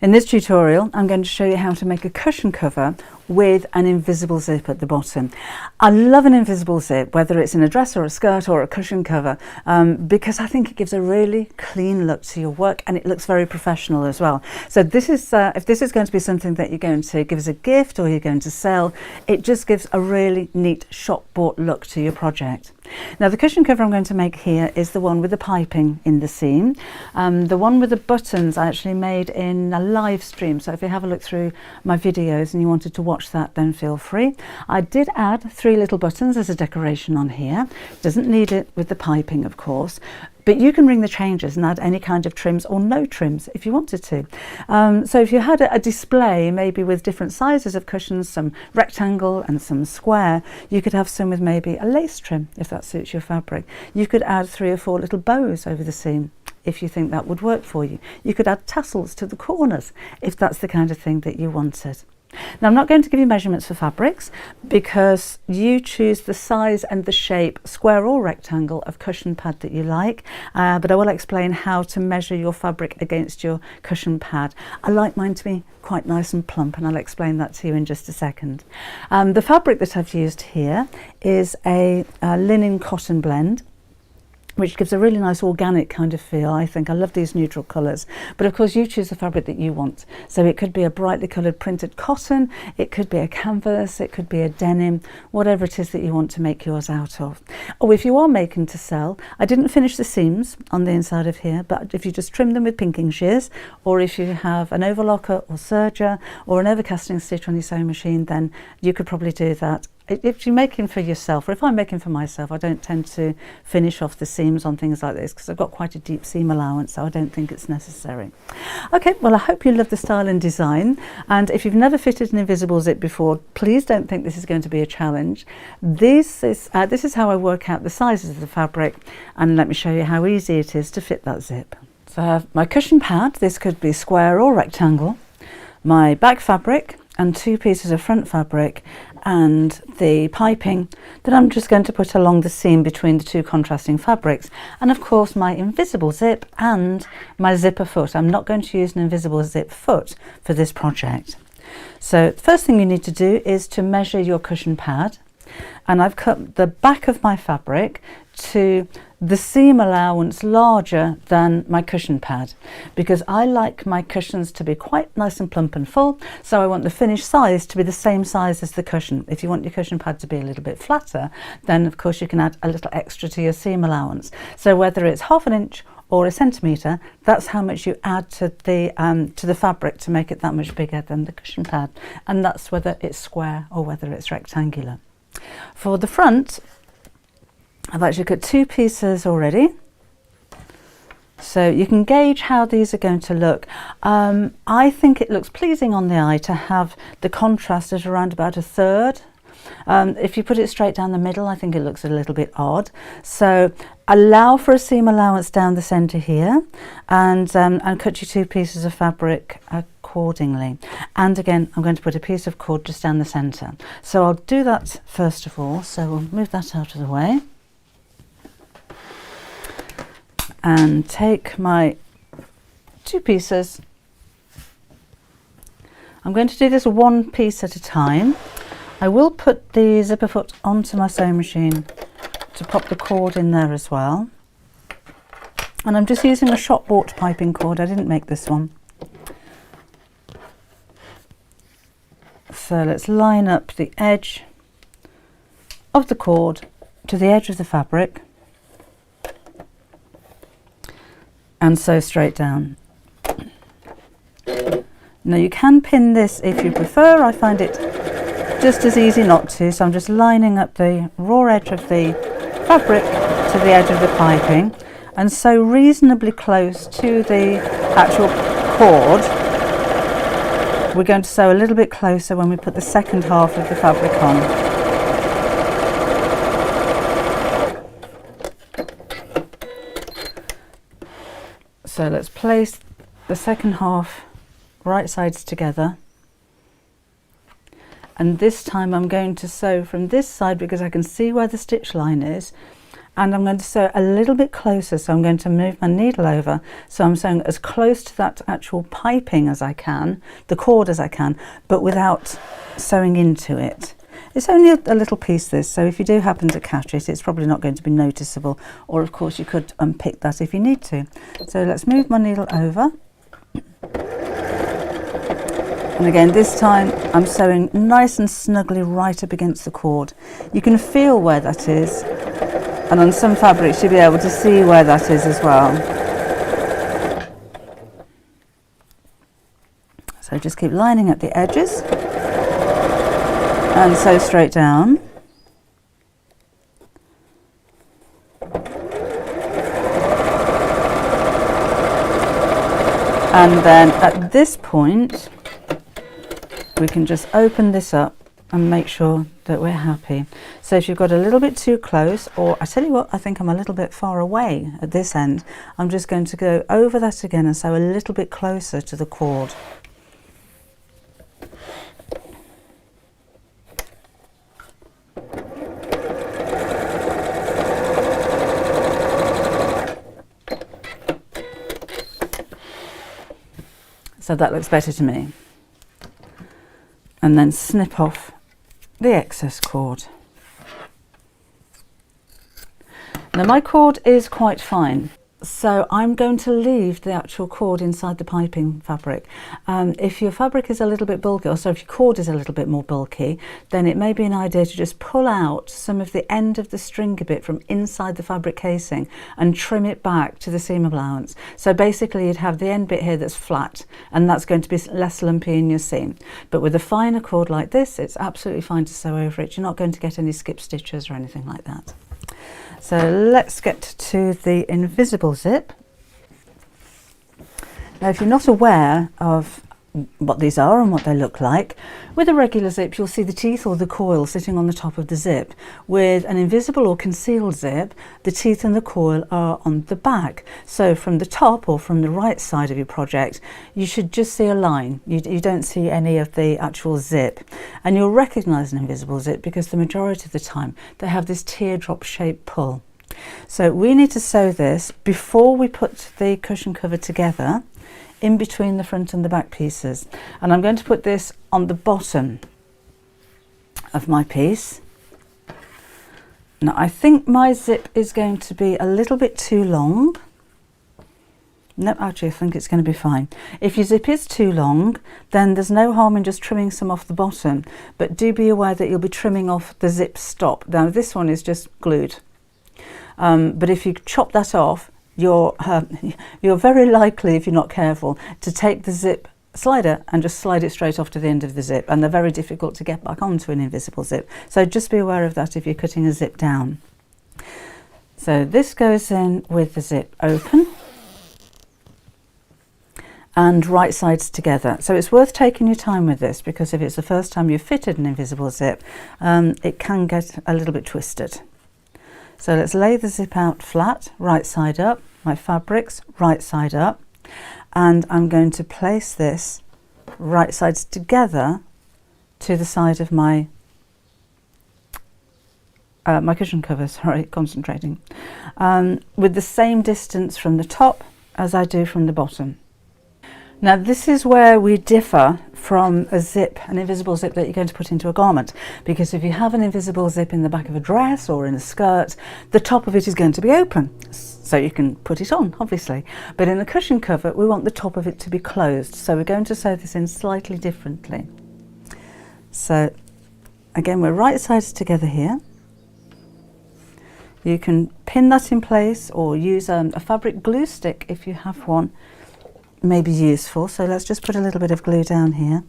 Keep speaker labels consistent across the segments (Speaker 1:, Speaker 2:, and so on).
Speaker 1: In this tutorial, I'm going to show you how to make a cushion cover with an invisible zip at the bottom. I love an invisible zip, whether it's in a dress or a skirt or a cushion cover, because I think it gives a really clean look to your work and it looks very professional as well. So this is, if this is going to be something that you're going to give as a gift or you're going to sell, it just gives a really neat shop bought look to your project. Now the cushion cover I'm going to make here is the one with the piping in the seam. The one with the buttons I actually made in a live stream, so if you have a look through my videos and you wanted to watch that, then feel free. I did add 3 little buttons as a decoration on here. Doesn't need it with the piping, of course, but you can ring the changes and add any kind of trims or no trims if you wanted to. So if you had a display maybe with different sizes of cushions, some rectangle and some square, you could have some with maybe a lace trim if that suits your fabric. You could add 3 or 4 little bows over the seam if you think that would work for you. You could add tassels to the corners if that's the kind of thing that you wanted. Now I'm not going to give you measurements for fabrics because you choose the size and the shape, square or rectangle, of cushion pad that you like, but I will explain how to measure your fabric against your cushion pad. I like mine to be quite nice and plump, and I'll explain that to you in just a second. The fabric that I've used here is a linen cotton blend, which gives a really nice organic kind of feel, I think. I love these neutral colours, but of course you choose the fabric that you want. So it could be a brightly coloured printed cotton, it could be a canvas, it could be a denim, whatever it is that you want to make yours out of. Or if you are making to sell, I didn't finish the seams on the inside of here, but if you just trim them with pinking shears, or if you have an overlocker or serger or an overcasting stitch on your sewing machine, then you could probably do that. If you're making for yourself, or if I'm making for myself, I don't tend to finish off the seams on things like this because I've got quite a deep seam allowance, so I don't think it's necessary. Okay, well I hope you love the style and design, and if you've never fitted an invisible zip before, please don't think this is going to be a challenge. This is how I work out the sizes of the fabric, and let me show you how easy it is to fit that zip. So I have my cushion pad, this could be square or rectangle, my back fabric and 2 pieces of front fabric, and the piping that I'm just going to put along the seam between the 2 contrasting fabrics, and of course my invisible zip and my zipper foot. I'm not going to use an invisible zip foot for this project. So the first thing you need to do is to measure your cushion pad, and I've cut the back of my fabric to the seam allowance larger than my cushion pad, because I like my cushions to be quite nice and plump and full, so I want the finished size to be the same size as the cushion. If you want your cushion pad to be a little bit flatter, then of course you can add a little extra to your seam allowance. So whether it's 1/2 inch or 1 centimetre, that's how much you add to the fabric to make it that much bigger than the cushion pad, and that's whether it's square or whether it's rectangular. For the front, I've actually cut 2 pieces already, so you can gauge how these are going to look. I think it looks pleasing on the eye to have the contrast at around about 1/3. If you put it straight down the middle, I think it looks a little bit odd. So allow for a seam allowance down the centre here, and cut your 2 pieces of fabric accordingly. And again, I'm going to put a piece of cord just down the centre. So I'll do that first of all. So we'll move that out of the way and take my 2 pieces. I'm going to do this 1 piece at a time. I will put the zipper foot onto my sewing machine to pop the cord in there as well. And I'm just using a shop bought piping cord, I didn't make this one. So let's line up the edge of the cord to the edge of the fabric and sew straight down. Now you can pin this if you prefer. I find it just as easy not to, so I'm just lining up the raw edge of the fabric to the edge of the piping and sew reasonably close to the actual cord. We're going to sew a little bit closer when we put the second half of the fabric on. So let's place the second half right sides together, and this time I'm going to sew from this side because I can see where the stitch line is, and I'm going to sew a little bit closer, so I'm going to move my needle over, so I'm sewing as close to that actual piping as I can, the cord as I can, but without sewing into it. It's only a little piece, this, so if you do happen to catch it, it's probably not going to be noticeable, or of course you could unpick that if you need to. So let's move my needle over. And again, this time I'm sewing nice and snugly right up against the cord. You can feel where that is, and on some fabrics you'll be able to see where that is as well. So just keep lining up the edges and sew straight down. And then at this point we can just open this up and make sure that we're happy. So if you've got a little bit too close, or I tell you what, I think I'm a little bit far away at this end, I'm just going to go over that again and sew a little bit closer to the cord. So that looks better to me. And then snip off the excess cord. Now my cord is quite fine, so I'm going to leave the actual cord inside the piping fabric. If your fabric is a little bit bulky, or so if your cord is a little bit more bulky, then it may be an idea to just pull out some of the end of the string a bit from inside the fabric casing and trim it back to the seam allowance. So basically you'd have the end bit here that's flat, and that's going to be less lumpy in your seam. But with a finer cord like this, it's absolutely fine to sew over it. You're not going to get any skip stitches or anything like that. So let's get to the invisible zip. Now if you're not aware of what these are and what they look like, with a regular zip you'll see the teeth or the coil sitting on the top of the zip. With an invisible or concealed zip, the teeth and the coil are on the back. So from the top or from the right side of your project, you should just see a line. You don't see any of the actual zip. And you'll recognise an invisible zip because the majority of the time they have this teardrop shaped pull. So we need to sew this before we put the cushion cover together, in between the front and the back pieces. And I'm going to put this on the bottom of my piece. Now I think my zip is going to be a little bit too long. No, actually I think it's going to be fine. If your zip is too long, then there's no harm in just trimming some off the bottom, but do be aware that you'll be trimming off the zip stop. Now this one is just glued, but if you chop that off, you're very likely, if you're not careful, to take the zip slider and just slide it straight off to the end of the zip, and they're very difficult to get back onto an invisible zip. So just be aware of that if you're cutting a zip down. So this goes in with the zip open and right sides together. So it's worth taking your time with this, because if it's the first time you've fitted an invisible zip, it can get a little bit twisted. So let's lay the zip out flat, right side up, my fabrics right side up, and I'm going to place this right sides together to the side of my my cushion cover, sorry, concentrating, with the same distance from the top as I do from the bottom. Now this is where we differ from a zip, an invisible zip that you're going to put into a garment, because if you have an invisible zip in the back of a dress or in a skirt, the top of it is going to be open, so you can put it on, obviously. But in a cushion cover, we want the top of it to be closed, so we're going to sew this in slightly differently. So again, we're right sides together here. You can pin that in place or use a fabric glue stick if you have one. May be useful. So let's just put a little bit of glue down here,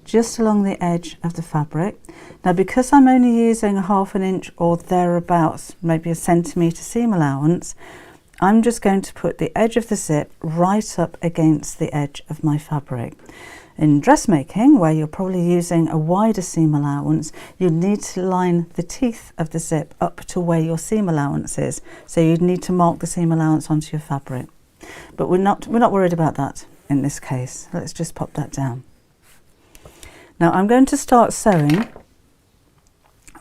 Speaker 1: just along the edge of the fabric. Now because I'm only using a ½ inch or thereabouts, maybe a centimetre seam allowance, I'm just going to put the edge of the zip right up against the edge of my fabric. In dressmaking, where you're probably using a wider seam allowance, you need to line the teeth of the zip up to where your seam allowance is. So you'd need to mark the seam allowance onto your fabric. But we're not worried about that in this case. Let's just pop that down. Now I'm going to start sewing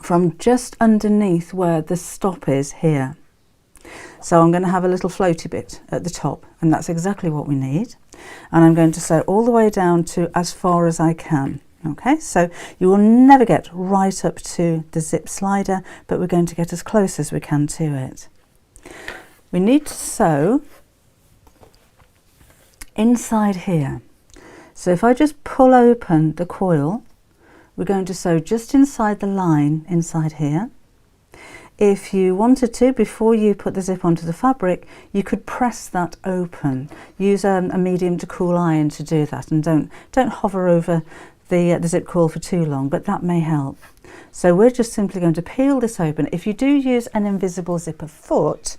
Speaker 1: from just underneath where the stop is here. So I'm going to have a little floaty bit at the top, and that's exactly what we need. And I'm going to sew all the way down to as far as I can. Okay, so you will never get right up to the zip slider, but we're going to get as close as we can to it. We need to sew inside here. So if I just pull open the coil, we're going to sew just inside the line inside here. If you wanted to, before you put the zip onto the fabric, you could press that open. Use a medium to cool iron to do that, and don't hover over the zip coil for too long, but that may help. So we're just simply going to peel this open. If you do use an invisible zipper foot,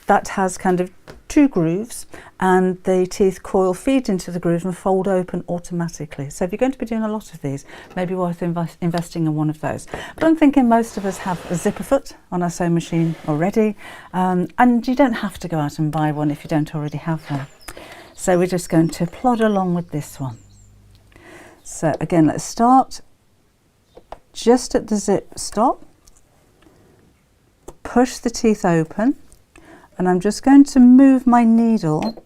Speaker 1: that has kind of two grooves, and the teeth coil feeds into the groove and fold open automatically. So if you're going to be doing a lot of these, maybe worth investing in one of those. But I'm thinking most of us have a zipper foot on our sewing machine already, and you don't have to go out and buy one if you don't already have one. So we're just going to plod along with this one. So again, let's start just at the zip stop, push the teeth open, and I'm just going to move my needle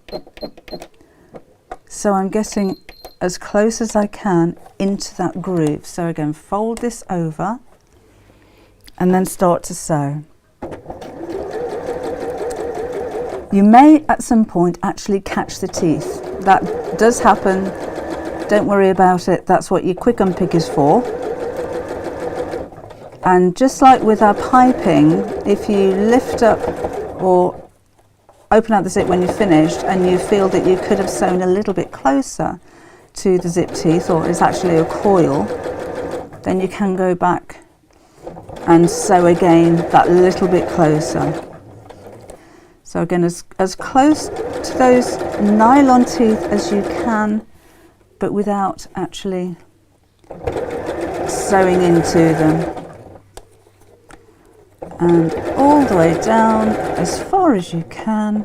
Speaker 1: so I'm getting as close as I can into that groove. So again, fold this over and then start to sew. You may at some point actually catch the teeth. That does happen. Don't worry about it. That's what your quick unpick is for. And just like with our piping, if you lift up or open out the zip when you're finished and you feel that you could have sewn a little bit closer to the zip teeth, or it's actually a coil, then you can go back and sew again that little bit closer. So again, as close to those nylon teeth as you can, but without actually sewing into them. And all the way down as far as you can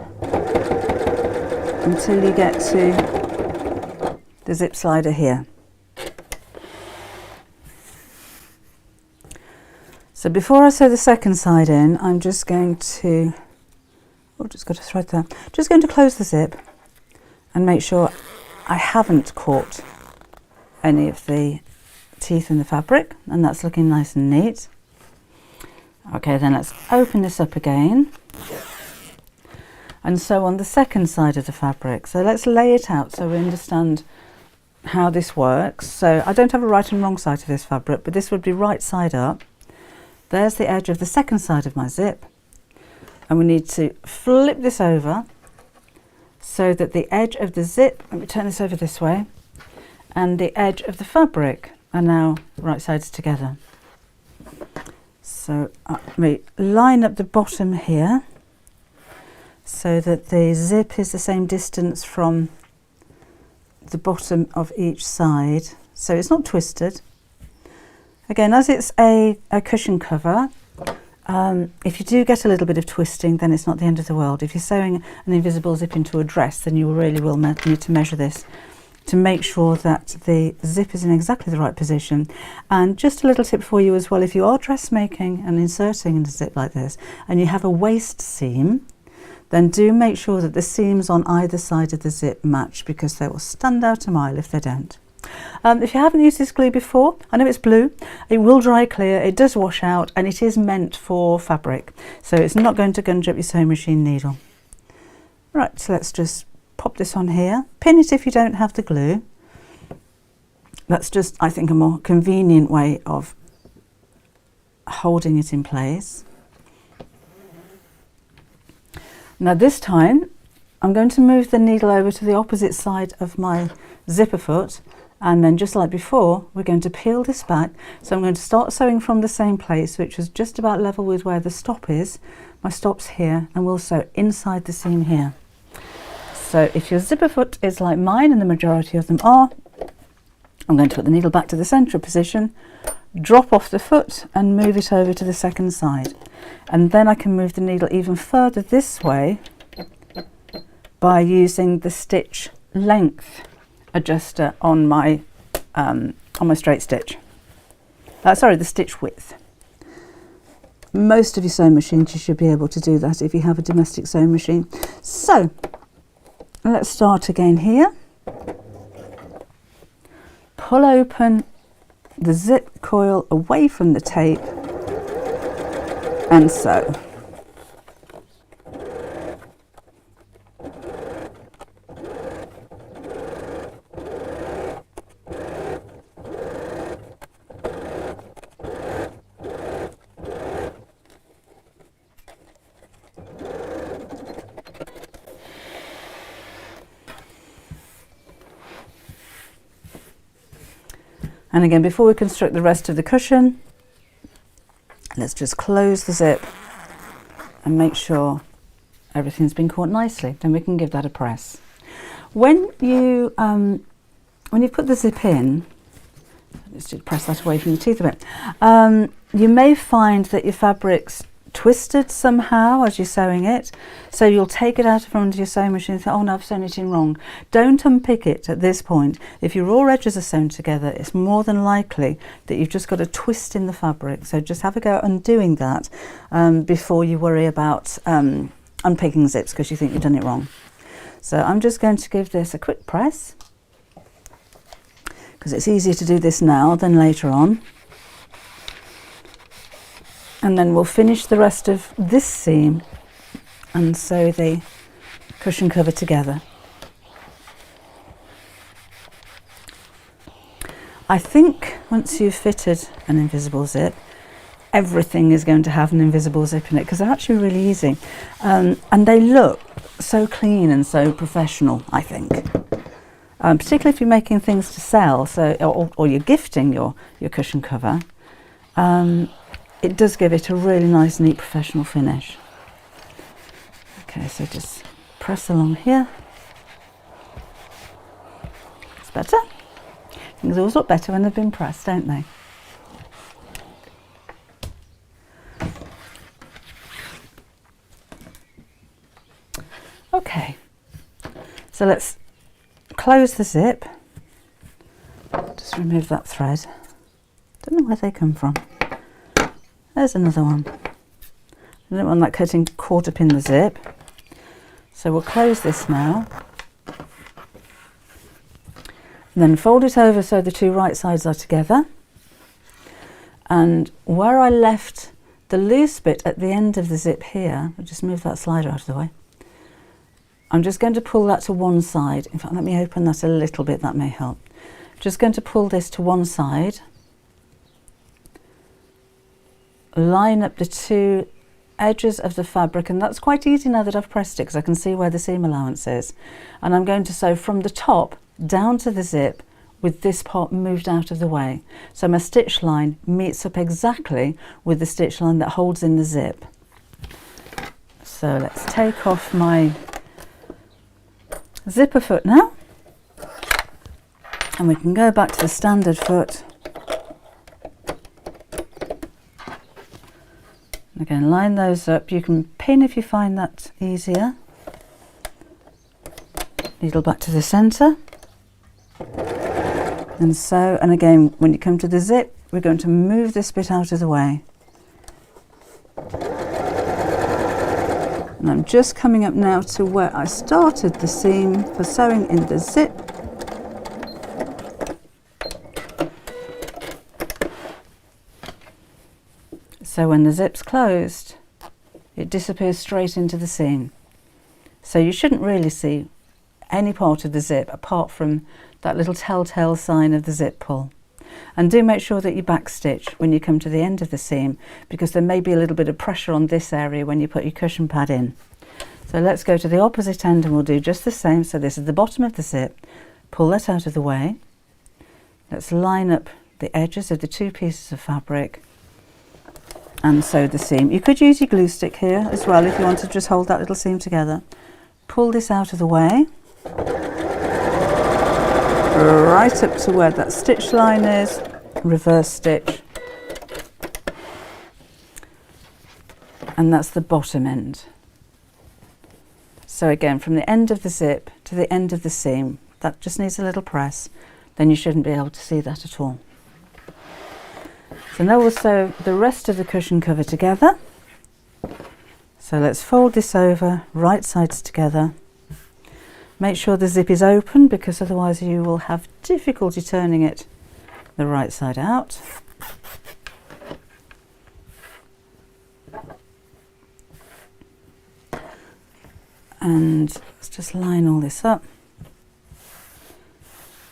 Speaker 1: until you get to the zip slider here. So before I sew the second side in, I'm just going to, just got a thread there, just going to close the zip and make sure I haven't caught any of the teeth in the fabric, and that's looking nice and neat. Okay, then let's open this up again and sew on the second side of the fabric. So let's lay it out so we understand how this works. So I don't have a right and wrong side of this fabric, but this would be right side up. There's the edge of the second side of my zip, and we need to flip this over so that the edge of the zip, let me turn this over this way, and the edge of the fabric are now right sides together. So we line up the bottom here so that the zip is the same distance from the bottom of each side, so it's not twisted. Again, as it's a cushion cover, if you do get a little bit of twisting, then it's not the end of the world. If you're sewing an invisible zip into a dress, then you really will need to measure this to make sure that the zip is in exactly the right position. And just a little tip for you as well, if you are dressmaking and inserting in a zip like this and you have a waist seam, then do make sure that the seams on either side of the zip match, because they will stand out a mile if they don't. If you haven't used this glue before, I know it's blue, it will dry clear, it does wash out, and it is meant for fabric, so it's not going to gunge up your sewing machine needle. Right, so let's just pop this on here. Pin it if you don't have the glue. That's just, I think, a more convenient way of holding it in place. Now this time I'm going to move the needle over to the opposite side of my zipper foot, and then just like before we're going to peel this back. So I'm going to start sewing from the same place, which is just about level with where the stop is. My stop's here, and we'll sew inside the seam here. So if your zipper foot is like mine, and the majority of them are, I'm going to put the needle back to the central position, drop off the foot and move it over to the second side. And then I can move the needle even further this way by using the stitch length adjuster on my straight stitch. Sorry, the stitch width. most of your sewing machines, you should be able to do that if you have a domestic sewing machine. So let's start again here. Pull open the zip coil away from the tape and sew. And again, before we construct the rest of the cushion, let's just close the zip and make sure everything's been caught nicely. Then we can give that a press. When you've put the zip in, let's just press that away from the teeth a bit. You may find that your fabric's twisted somehow as you're sewing it, so you'll take it out from under your sewing machine and think, oh no, I've sewn it in wrong. Don't unpick it at this point. If your raw edges are sewn together, it's more than likely that you've just got a twist in the fabric, so just have a go at undoing that before you worry about unpicking zips because you think you've done it wrong. So I'm just going to give this a quick press because it's easier to do this now than later on. And then we'll finish the rest of this seam and sew the cushion cover together. I think once you've fitted an invisible zip, everything is going to have an invisible zip in it because they're actually really easy. And they look so clean and so professional, I think. Particularly if you're making things to sell, or you're gifting your cushion cover. It does give it a really nice, neat, professional finish. Okay, so just press along here. It's better. Things always look better when they've been pressed, don't they? Okay, so let's close the zip. Just remove that thread. Don't know where they come from. There's another one. I don't want that cutting caught up in the zip. So we'll close this now. And then fold it over so the two right sides are together. And where I left the loose bit at the end of the zip here, I'll just move that slider out of the way. I'm just going to pull that to one side. In fact, let me open that a little bit, that may help. Just going to pull this to one side. Line up the two edges of the fabric, and that's quite easy now that I've pressed it because I can see where the seam allowance is. And I'm going to sew from the top down to the zip with this part moved out of the way. So my stitch line meets up exactly with the stitch line that holds in the zip. So let's take off my zipper foot now, and we can go back to the standard foot. Again, line those up. You can pin if you find that easier. Needle back to the centre. And so, and again, when you come to the zip, we're going to move this bit out of the way. And I'm just coming up now to where I started the seam for sewing in the zip. So when the zip's closed, it disappears straight into the seam. So you shouldn't really see any part of the zip apart from that little telltale sign of the zip pull. And do make sure that you backstitch when you come to the end of the seam, because there may be a little bit of pressure on this area when you put your cushion pad in. So let's go to the opposite end and we'll do just the same. So this is the bottom of the zip. Pull that out of the way. Let's line up the edges of the two pieces of fabric and sew the seam. You could use your glue stick here as well if you want to just hold that little seam together. Pull this out of the way, right up to where that stitch line is, reverse stitch, and that's the bottom end. So again, from the end of the zip to the end of the seam, that just needs a little press, then you shouldn't be able to see that at all. So now we'll sew the rest of the cushion cover together. So let's fold this over, right sides together. Make sure the zip is open, because otherwise you will have difficulty turning it the right side out. And let's just line all this up.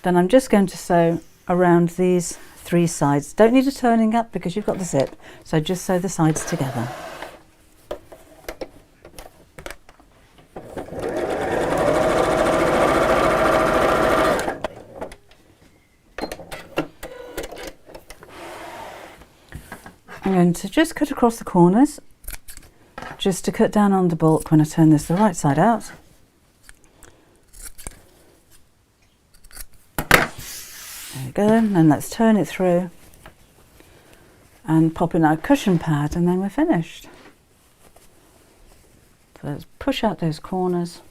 Speaker 1: Then I'm just going to sew around these 3 sides. Don't need a turning up because you've got the zip, so just sew the sides together. I'm going to just cut across the corners, just to cut down on the bulk when I turn this the right side out. There we go, and let's turn it through and pop in our cushion pad, and then we're finished. So let's push out those corners.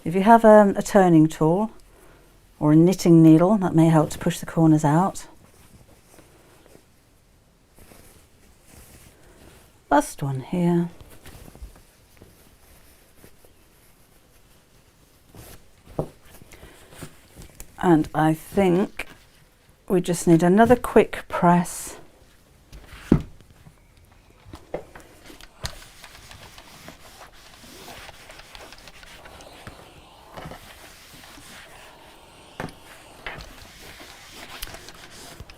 Speaker 1: If you have a turning tool or a knitting needle, that may help to push the corners out. Last one here. And I think we just need another quick press.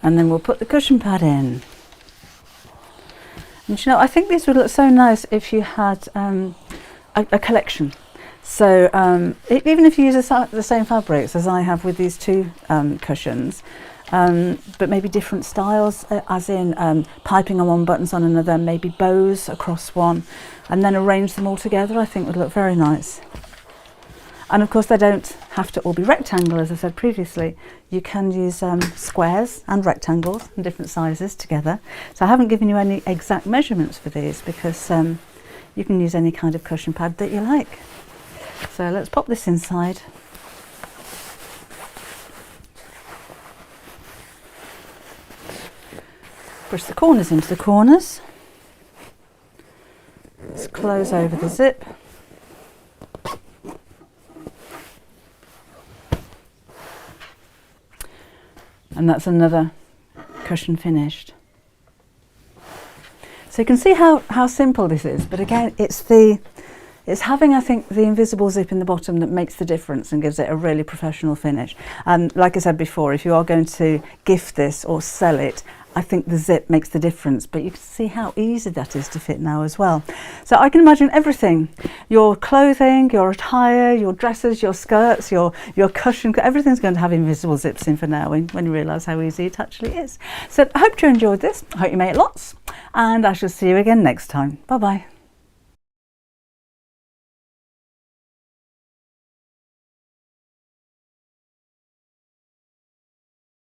Speaker 1: And then we'll put the cushion pad in. And you know, I think these would look so nice if you had a collection. So even if you use the same fabrics as I have with these 2 cushions, but maybe different styles, as in piping on one, buttons on another, maybe bows across one, and then arrange them all together, I think would look very nice. And of course they don't have to all be rectangle, as I said previously. You can use squares and rectangles in different sizes together. So I haven't given you any exact measurements for these, because you can use any kind of cushion pad that you like. So let's pop this inside. Push the corners into the corners. Let's close over the zip. And that's another cushion finished. So you can see how simple this is, but again, it's having, I think, the invisible zip in the bottom that makes the difference and gives it a really professional finish. And like I said before, if you are going to gift this or sell it, I think the zip makes the difference, but you can see how easy that is to fit now as well. So I can imagine everything, your clothing, your attire, your dresses, your skirts, your cushion, everything's going to have invisible zips in for now when you realise how easy it actually is. So I hope you enjoyed this. I hope you made lots, and I shall see you again next time. Bye bye.